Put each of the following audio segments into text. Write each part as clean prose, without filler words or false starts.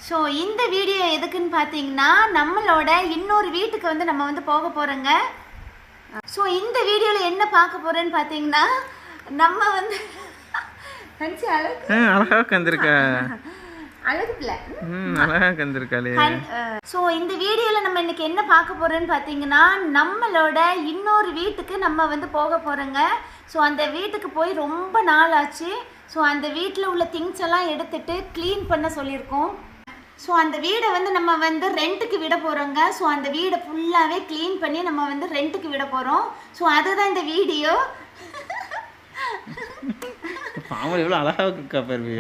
So இந்த video எதுக்குன்னு பார்த்தீங்கன்னா நம்மளோட இன்னொரு வீட்டுக்கு வந்து நம்ம வந்து போக போகிறோங்க. ஸோ இந்த வீடியோவில் என்ன பார்க்க போகிறேன்னு பார்த்தீங்கன்னா நம்ம வந்து அழகா கந்திருக்க அழகுல அழகா கந்திருக்காளே. ஸோ இந்த வீடியோவில் நம்ம இன்னைக்கு என்ன பார்க்க போகிறோன்னு பார்த்தீங்கன்னா நம்மளோட இன்னொரு வீட்டுக்கு நம்ம வந்து போக போகிறோங்க. ஸோ அந்த வீட்டுக்கு போய் ரொம்ப நாள் ஆச்சு. ஸோ அந்த வீட்டில் உள்ள திங்ஸ் எல்லாம் எடுத்துட்டு க்ளீன் பண்ண சொல்லியிருக்கோம். ஸோ அந்த வீடை வந்து நம்ம வந்து ரெண்ட்டுக்கு விட போகிறோங்க. ஸோ அந்த வீடை ஃபுல்லாகவே க்ளீன் பண்ணி நம்ம வந்து ரெண்ட்டுக்கு விட போகிறோம். ஸோ அதுதான் இந்த வீடியோ. பாவம் எவ்வளோ அழகா இருக்கா பாரு,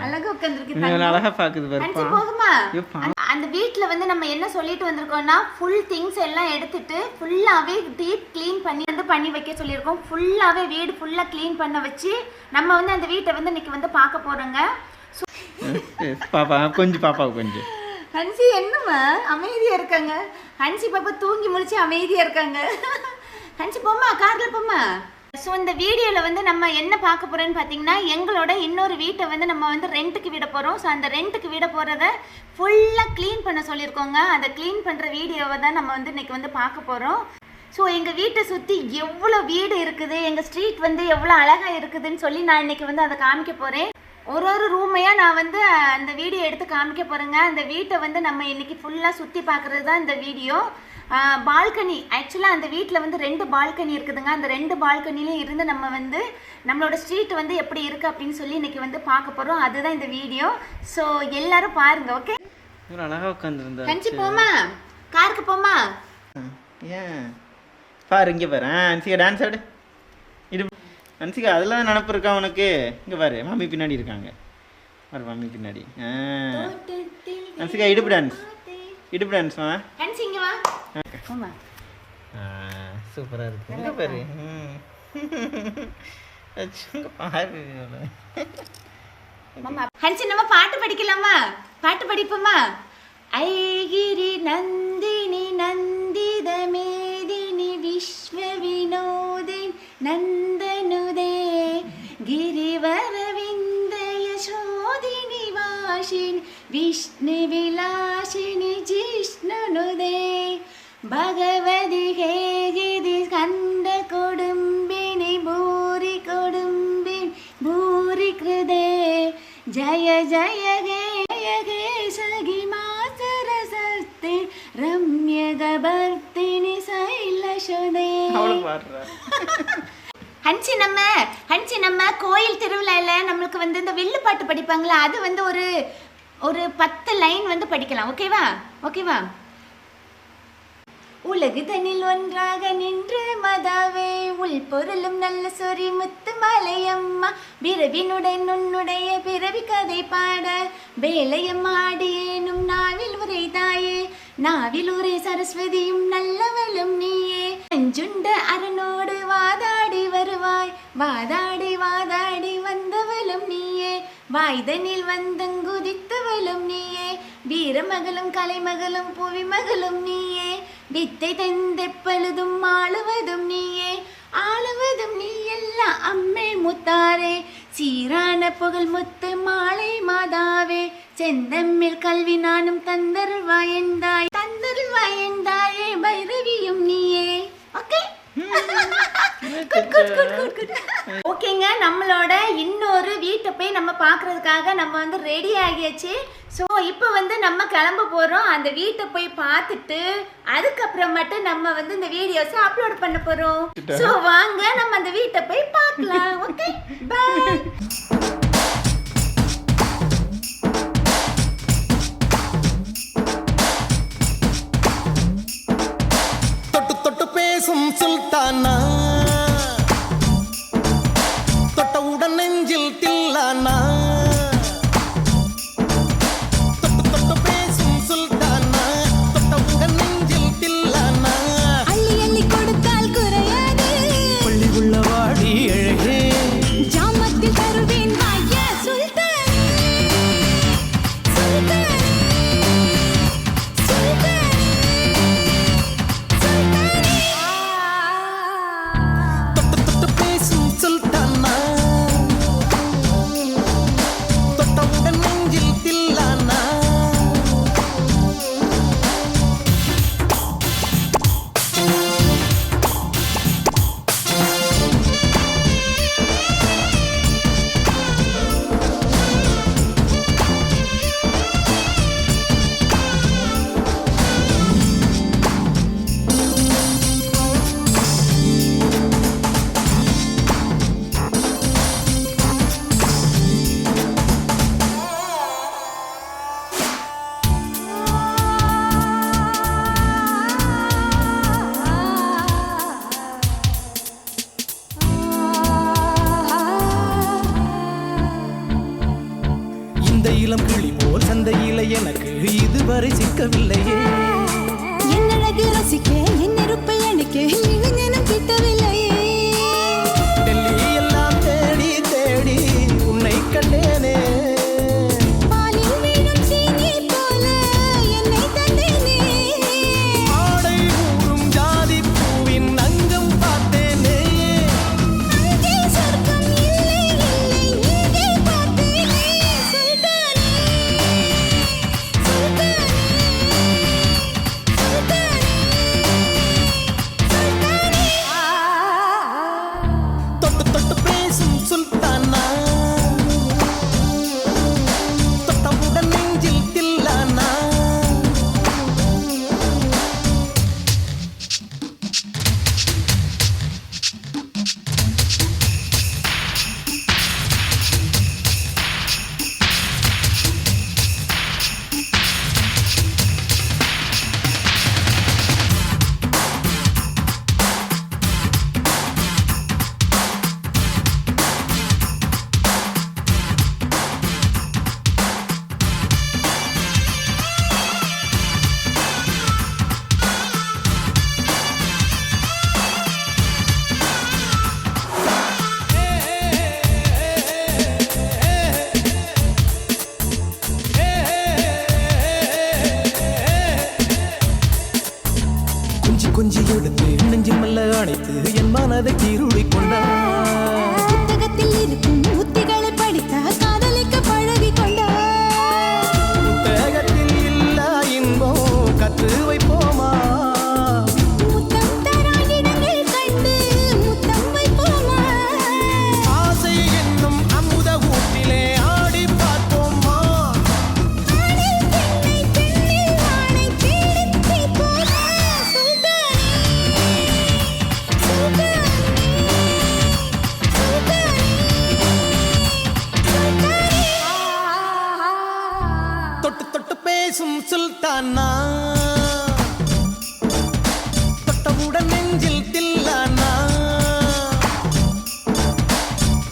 அழகா உட்காந்துருக்கு, அழகா பாக்குது பாரு. போகுமா? அந்த வீட்டில் வந்து நம்ம என்ன சொல்லிட்டு வந்திருக்கோம்னா ஃபுல் திங்ஸ் எல்லாம் எடுத்துட்டு ஃபுல்லாகவே டீப் க்ளீன் பண்ணி வைக்க சொல்லியிருக்கோம். ஃபுல்லாகவே வீடு ஃபுல்லாக க்ளீன் பண்ண வச்சு நம்ம வந்து அந்த வீட்டை வந்து இன்னைக்கு வந்து பார்க்க போகிறோங்க. பாப்பா கொஞ்சம் பாப்பாவுக்கு கொஞ்சம் ஹன்சி என்னம்மா அமைதியாக இருக்காங்க. ஹன்சி பாப்பா தூங்கி முடிச்சு அமைதியாக இருக்காங்க. ஹன்சி போம்மா, காரில் போம்மா. ஸோ இந்த வீடியோவில் வந்து நம்ம என்ன பார்க்க போகிறோன்னு பார்த்தீங்கன்னா எங்களோட இன்னொரு வீட்டை வந்து நம்ம வந்து ரெண்ட்டுக்கு விட போகிறோம். ஸோ அந்த ரெண்ட்டுக்கு விட போகிறத ஃபுல்லாக க்ளீன் பண்ண சொல்லியிருக்கோங்க. அதை க்ளீன் பண்ணுற வீடியோவை தான் நம்ம வந்து இன்றைக்கி வந்து பார்க்க போகிறோம். ஸோ எங்கள் வீட்டை சுற்றி எவ்வளோ வீடு இருக்குது, எங்கள் ஸ்ட்ரீட் வந்து எவ்வளோ அழகாக இருக்குதுன்னு சொல்லி நான் இன்றைக்கி வந்து அதை காமிக்க போகிறேன். ஒரு ரூமையாக நான் வந்து அந்த வீடியோ எடுத்து காமிக்க போகிறேங்க. அந்த வீட்டை வந்து நம்ம இன்றைக்கி ஃபுல்லாக சுற்றி பார்க்குறது தான் இந்த வீடியோ. பால்கனி, ஆக்சுவலாக அந்த வீட்டில் வந்து 2 பால்கனி இருக்குதுங்க. அந்த 2 பால்கனிலையும் இருந்து நம்ம வந்து நம்மளோட ஸ்ட்ரீட் வந்து எப்படி இருக்குது அப்படின்னு சொல்லி இன்றைக்கி வந்து பார்க்க போகிறோம். அதுதான் இந்த வீடியோ. ஸோ எல்லாரும் பாருங்கள். ஓகே, அழகாக உட்காந்துருந்தா கஞ்சி போமா, காருக்கு போமா. ஏன் பாரு, இங்கே பாரு. அன்சிகா டான்ஸ் ஆடு. இது அன்சிகா அதெல்லாம் நினப்பு இருக்கா உனக்கு? இங்கே பாரு, மம்மி பின்னாடி இருக்காங்க பாரு, மம்மி பின்னாடி. அன்சிகா இடுப்பு டான்ஸ், இடுப்பு டான்ஸ்மா. கஞ்சி இங்கே வா. போமா. சூப்பராக இருக்கு. இங்கே பாரு, பாரு. ஹன்சி நம்ம பாட்டு படிக்கலாமா? பாட்டு படிப்போமா? ஐகிரி நந்தினி நந்தித மேதினி விஸ்வ வினோதின் நந்தனுதே கிரிவர விந்தய சோதினி வாசினி விஷ்ணு விலாசினி ஜிஷ்ணுனுதே பகவதி ஹேகிதி கண்ட கொடும்பினி பூரி கொடும்பின் பூரி கிருதே ஜய ஜய ஹே ஹே சகி மாசர சஸ்தி ரம்ய கபர்த்தினி சைலஷதே. ஹன்சி நம்ம கோயில் திருவிழாவில் நம்மளுக்கு வந்து இந்த வில்லு பாட்டு படிப்பாங்களா, அது வந்து ஒரு 10 லைன் வந்து படிக்கலாம். ஓகேவா? உலகு தனில் ஒன்றாக நின்று மதாவே உள் பொருளும் நல்ல சொறி முத்து மலையம்மா பிறவினுடன் உன்னுடைய பிறவி கதை பாட வேலையம் ஆடியேனும் நாவில் உரை தாயே நாவில் உரை சரஸ்வதியும் நல்லவளும் நீயே அஞ்சுண்ட அரணோடு வாதாடி வருவாய் வாதாடி வாதாடி வந்தவளும் நீயே வாய்தனில் வந்தங்குதித்தவளும் நீயே வீரமகளும் கலைமகளும் புவிமகளும் நீயே வித்தை தெந்தெப்பழுதும் ஆளுவதும் நீயே ஆளுவதும் நீ எல்லாம் அம்மே முத்தாரே சீரான புகழ் முத்து மாலை மாதாவே செந்தம்மில் கல்வி நானும் தந்தருள்வாயந்தாயே பைரவியும் நீயே. ஓகே, ஓகேங்க. நம்மளோட இன்னொரு வீட்டை போய் நம்ம பார்க்கறதுக்காக நம்ம வந்து ரெடி ஆகியாச்சு. ஸோ இப்போ வந்து நம்ம கிளம்ப போகிறோம். அந்த வீட்டை போய் பார்த்துட்டு அதுக்கப்புறம் மட்டும் நம்ம வந்து இந்த வீடியோஸை அப்லோட் பண்ண போகிறோம். ஸோ வாங்க நம்ம அந்த வீட்டை போய் பார்க்கலாம். Okay, by. சுல்தானா தொட்டவுடன் நெஞ்சில் தில்லானா தொட்டு பேசும் சுல்தானா தொட்டவுடன் நெஞ்சில் தில்லானா அள்ளி அள்ளி கொடுத்தால் குறையாது பள்ளி உள்ள வாடி அழகே ஜாமத்தில் தருவேன் போல் சந்தையில எனக்கு இதுவரை சிக்கவில்லையே. என் அழகு ரசிக்க என் நெருப்பை அணைக்க இளைஞனும் கிட்டவில்லையே. டெல்லி எல்லாம் தேடி தேடி உன்னை கண்டேனே. பாலில் வீணும் சீனி போல என்னை தந்தேனே. ஆடை ஊறும் ஜாதி பூவின் அங்கம் பார்த்தேனே. அங்கே சொர்க்கம் இல்லை இல்லை இங்கே பார்த்தேனே. சுல்தானே சுல்தானே சுல்தானே தொட்டு தொட்டு பேசும் சுல்தானா, தொட்டவுடன் நெஞ்சில் தில்லானா. கொஞ்சி கொஞ்சி எடுத்து நெஞ்சு மெல்ல அணைத்து என் மனதை கீருளி கொண்டார். புத்தகத்தில் இருக்கும் உத்திகளை படித்தா காதலிக்க பழகி கொண்டார். புத்தகத்தில் இல்ல இன்பம் கற்று வைப்போமா. முத்தம் தரா இடங்கள் கண்டு முத்தம் வைப்போமா. ஆசை என்னும் அமுத ஊட்டிலே ஆடி பார்ப்போமா. ஆணில் பெண்ணை பெண்ணில் ஆணை தேடித் தீர்ப்போமா. சுல்தானே சுல்தானே சுல்தானே தொட்டு தொட்டு பேசும் சுல்தானா, தொட்டவுடன் நெஞ்சில் தில்லானா.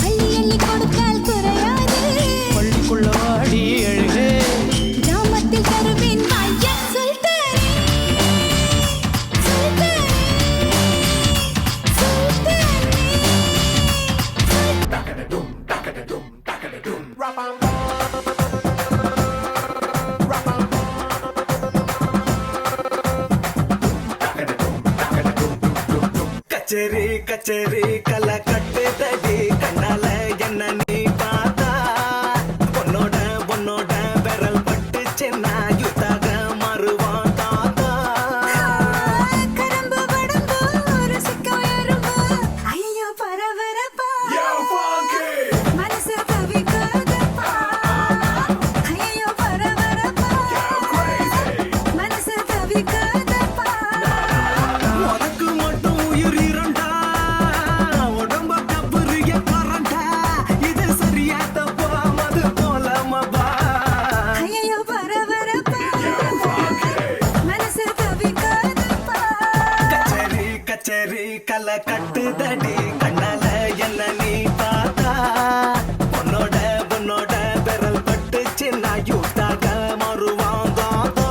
அள்ளி அள்ளி கொடுத்தால் குறையாது. பள்ளிக்குள்ள ஆடி எழுகே. கிராமத்தில் தருவேன் வாய்யா. சுல்தானே சுல்தானே கச்சேரி கச்சேரி கலை கட்டு தடி கண்ணால என்ன நீ பார்த்தா. பொன்னோட பொன்னோட விரல் பட்டு சென்னா யுத்தாக மாறுவான் தாத்தா. கரம்பு வடம்பு ஒரு சிக்கம் எறும்பு. ஐயோ பரபரப்பா மனசு தவிக்காதப்பா. ஐயோ பரபரப்பா மனசு தவிக்காதப்பா. உனக்கு மட்டும் உயிர் இரண்டா, உடம்ப கப்புரிய பரண்டா. இது சரியா தப்பா மது போலமபா. ஐயோ பரபரப்பா மனசு தவிக்காதப்பா. கச்சேரி கச்சேரி கலை கட்டு தடி கண்ணால என்ன நீ பார்த்தா. பொன்னோட பொன்னோட விரல் பட்டு சின்ன யூத்தாக மாறுவான் தாத்தா.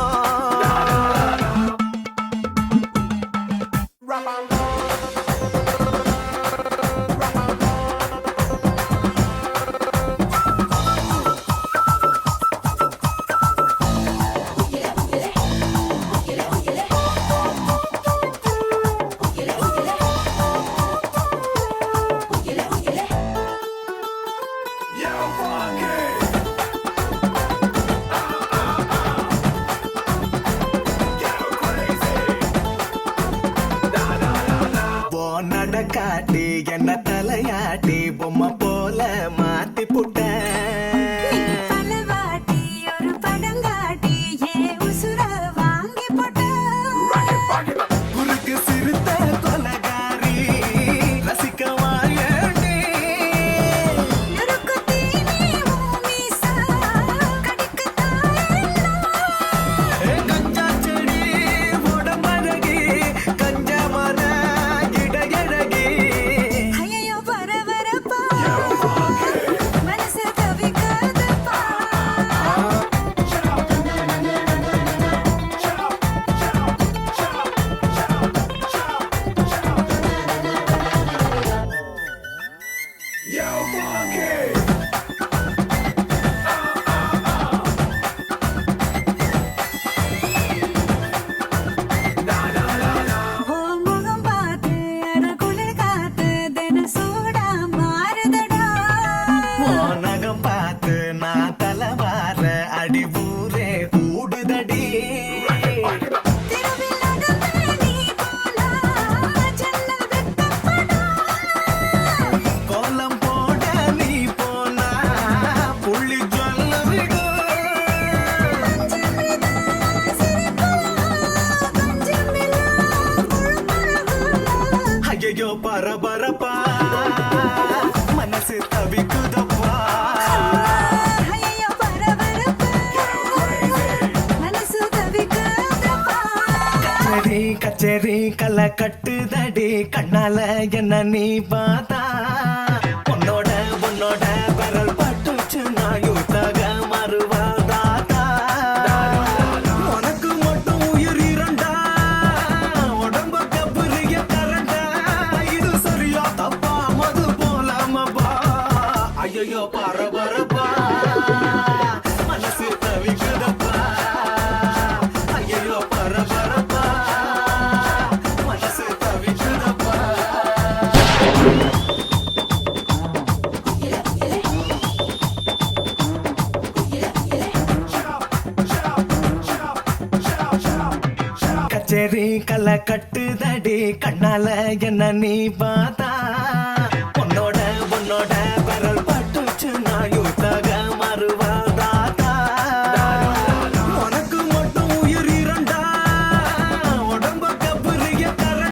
காட்டி என்ன தலையாட்டி பொம்மை போல மாத்தி புட்ட. பலவாட்டி ஒரு படங்காட்டி ஏ உசுர வாங்கி போட்ட. குறுக்கு சிறுத்த கொலகாரி ரசிக்கவாயண்டி. நறுக்கு தீனி மூமிசா கடிக்கத்தாயண்ணா. கஞ்சா செடி உடம்பழகி கஞ்ச மர இடையழகி. ஐயோ கச்சேரி கச்சேரி கலை கட்டுதடி கண்ணால என்ன நீ பார்த்தா உன்னோட உன்னோட விரல் பட்டுச்சு நாயுத்தாக மறுவாதாத்தா உனக்கு மட்டும் உயிர் இரண்டா உடம்ப கப்புரிய கரண்டா இது சரியா தப்பா மது போலாமப்பா ஐயோ பரபரப்பா மனசு தவிக்குதப்பா ஐயோ பரபரப்பா மனசு தவிக்குதப்பா கச்சேரி கலை கட்டுதடி கண்ணால என்ன நீ பார்த்தா